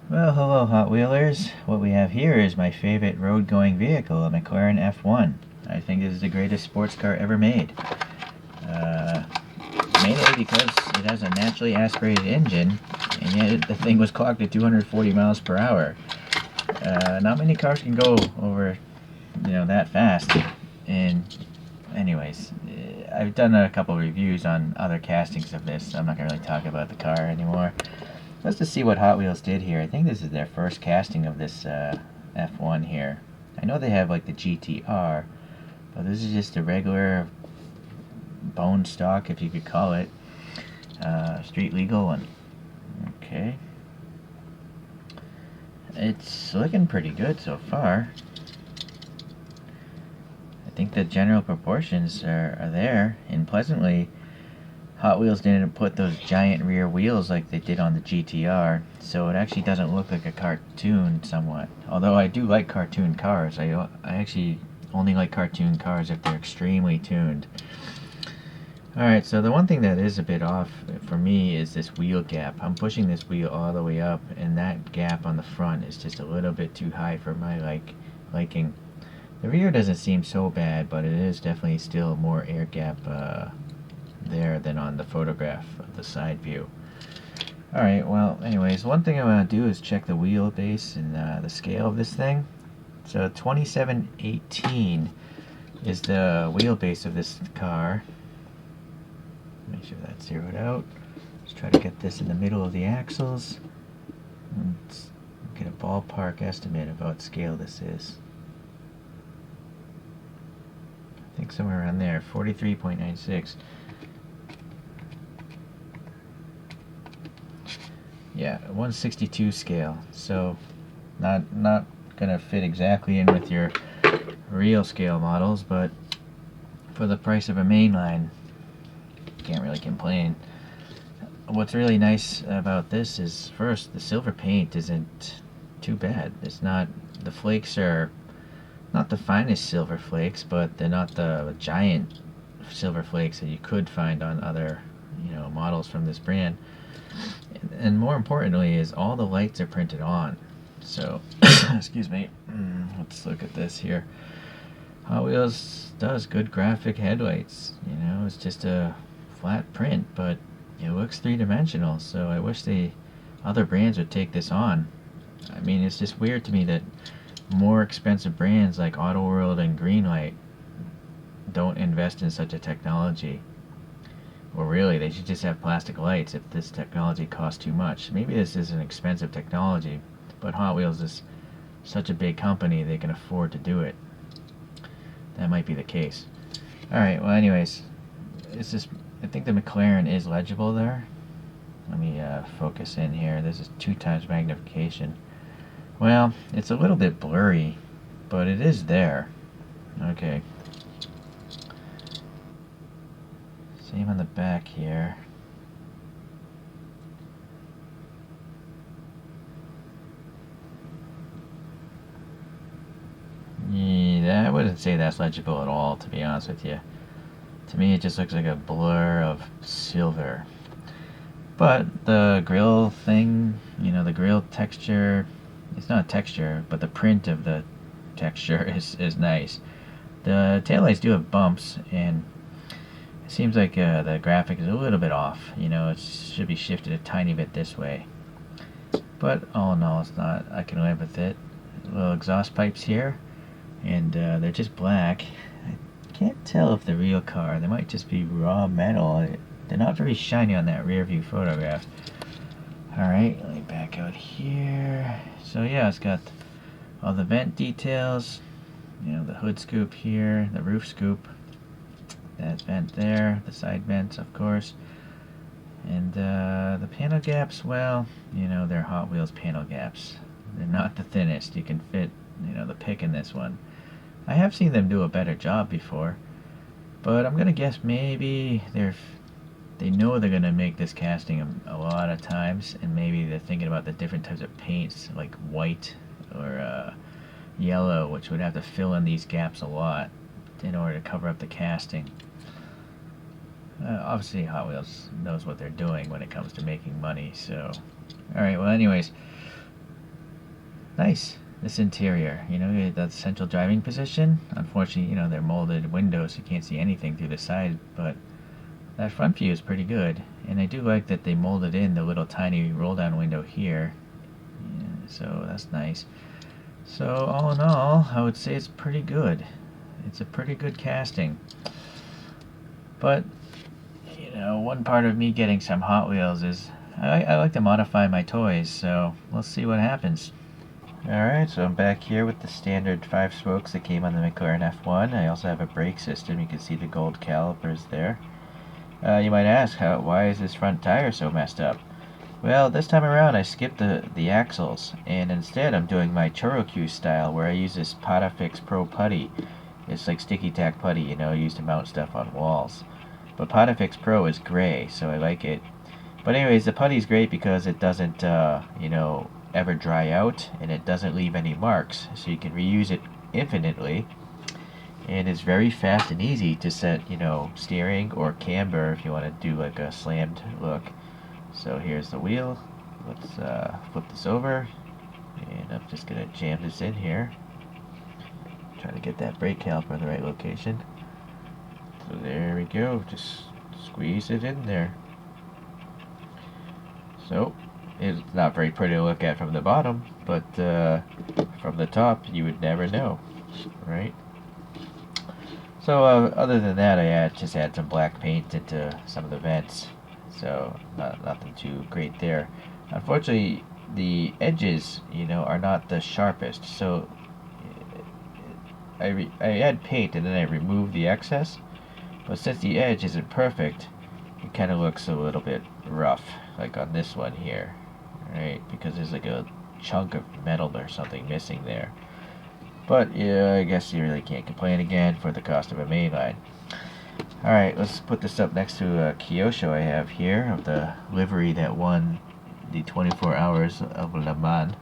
Well, hello Hot Wheelers. What we have here is my favorite road-going vehicle, a McLaren F1. I think this is the greatest sports car ever made. Uh, Mainly because it has a naturally aspirated engine, and yet the thing was clocked at 240 miles per hour. Not many cars can go over, that fast. And anyways, I've done a couple reviews on other castings of this, so I'm not going to really talk about the car anymore. Let's just see what Hot Wheels did here. I think this is their first casting of this F1 here. I know they have like the GTR, but this is just a regular bone stock, if you could call it, street legal one. Okay. It's looking pretty good so far. I think the general proportions are there, and pleasantly, Hot Wheels didn't put those giant rear wheels like they did on the GTR, so it actually doesn't look like a cartoon somewhat. Although I do like cartoon cars. I actually only like cartoon cars if they're extremely tuned. Alright, so the one thing that is a bit off for me is this wheel gap. I'm pushing this wheel all the way up, and that gap on the front is just a little bit too high for my liking. The rear doesn't seem so bad, but it is definitely still more air gap there than on the photograph of the side view. Alright, well, anyways, one thing I want to do is check the wheelbase and the scale of this thing. So 2718 is the wheelbase of this car. Make sure that's zeroed out. Let's try to get this in the middle of the axles. Let's get a ballpark estimate of what scale this is. I think somewhere around there, 43.96. Yeah, 162 scale. So not gonna fit exactly in with your real scale models, but for the price of a mainline, can't really complain. What's really nice about this is, first, the silver paint isn't too bad. It's not, the flakes are not the finest silver flakes, but they're not the giant silver flakes that you could find on other, models from this brand. And more importantly is all the lights are printed on. So, excuse me, let's look at this here. Hot Wheels does good graphic headlights. It's just a flat print, but it looks three-dimensional, so I wish the other brands would take this on. I mean, it's just weird to me that more expensive brands like Auto World and Greenlight don't invest in such a technology. Well, really, they should just have plastic lights if this technology costs too much. Maybe this is an expensive technology, but Hot Wheels is such a big company they can afford to do it. That might be the case. Alright, well, anyways, it's just, I think the McLaren is legible there. Let me focus in here. This is 2x magnification. Well, it's a little bit blurry, but it is there. Okay. Same on the back here. Yeah, I wouldn't say that's legible at all, to be honest with you. To me, it just looks like a blur of silver. But the grill thing, the grill texture, it's not a texture, but the print of the texture is nice. The taillights do have bumps, and it seems like the graphic is a little bit off. It should be shifted a tiny bit this way. But all in all, it's not. I can live with it. Little exhaust pipes here, and they're just black. I can't tell if the real car, they might just be raw metal. They're not very shiny on that rear view photograph. Alright, let me back out here. So yeah, it's got all the vent details. The hood scoop here, the roof scoop. That vent there, the side vents, of course. And the panel gaps, well, they're Hot Wheels panel gaps. They're not the thinnest. You can fit, the pick in this one. I have seen them do a better job before, but I'm gonna guess maybe they know they're gonna make this casting a lot of times, and maybe they're thinking about the different types of paints, like white or yellow, which would have to fill in these gaps a lot in order to cover up the casting. Obviously, Hot Wheels knows what they're doing when it comes to making money, so... Alright, well, anyways, Nice. This interior, you know, that central driving position. Unfortunately, you know, they're molded windows, so you can't see anything through the side, but that front view is pretty good. And I do like that they molded in the little tiny roll-down window here. Yeah, so that's nice. So all in all, I would say it's pretty good. It's a pretty good casting. But, you know, one part of me getting some Hot Wheels is I like to modify my toys, so let's see what happens. Alright, so I'm back here with the standard 5 spokes that came on the McLaren F1. I also have a brake system. You can see the gold calipers there. You might ask, why is this front tire so messed up? Well, this time around I skipped the axles, and instead I'm doing my Chorocue style, where I use this Potafix Pro putty. It's like sticky tack putty, you know, used to mount stuff on walls. But Potafix Pro is gray, so I like it. But anyways, the putty is great because it doesn't, you know, ever dry out, and it doesn't leave any marks, so you can reuse it infinitely. And it's very fast and easy to set, you know, steering or camber if you want to do like a slammed look. So here's the wheel. Let's flip this over, and I'm just gonna jam this in here. Trying to get that brake caliper in the right location. So there we go. Just squeeze it in there. So it's not very pretty to look at from the bottom, but from the top you would never know, right? So other than that, I just add some black paint into some of the vents, so nothing too great there. Unfortunately, the edges, you know, are not the sharpest, so I add paint and then I remove the excess, but since the edge isn't perfect, it kind of looks a little bit rough, like on this one here, right? Because there's like a chunk of metal or something missing there. But yeah, I guess you really can't complain again for the cost of a mainline. Alright, let's put this up next to a Kyosho I have here of the livery that won the 24 Hours of Le Mans.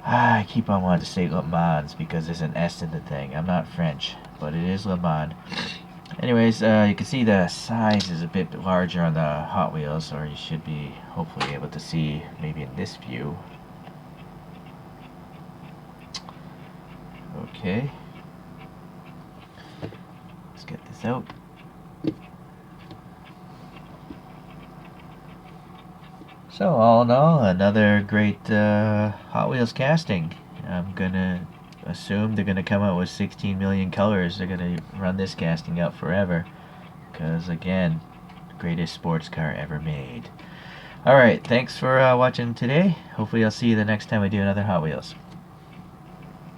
I keep on wanting to say Le Mans because there's an S in the thing. I'm not French, but it is Le Mans. Anyways, you can see the size is a bit larger on the Hot Wheels, or you should be hopefully able to see maybe in this view. Okay, let's get this out. So all in all, another great Hot Wheels casting. I'm gonna assume they're gonna come out with 16 million colors. They're gonna run this casting out forever, because again, greatest sports car ever made. Alright, thanks for watching today. Hopefully I'll see you the next time we do another Hot Wheels.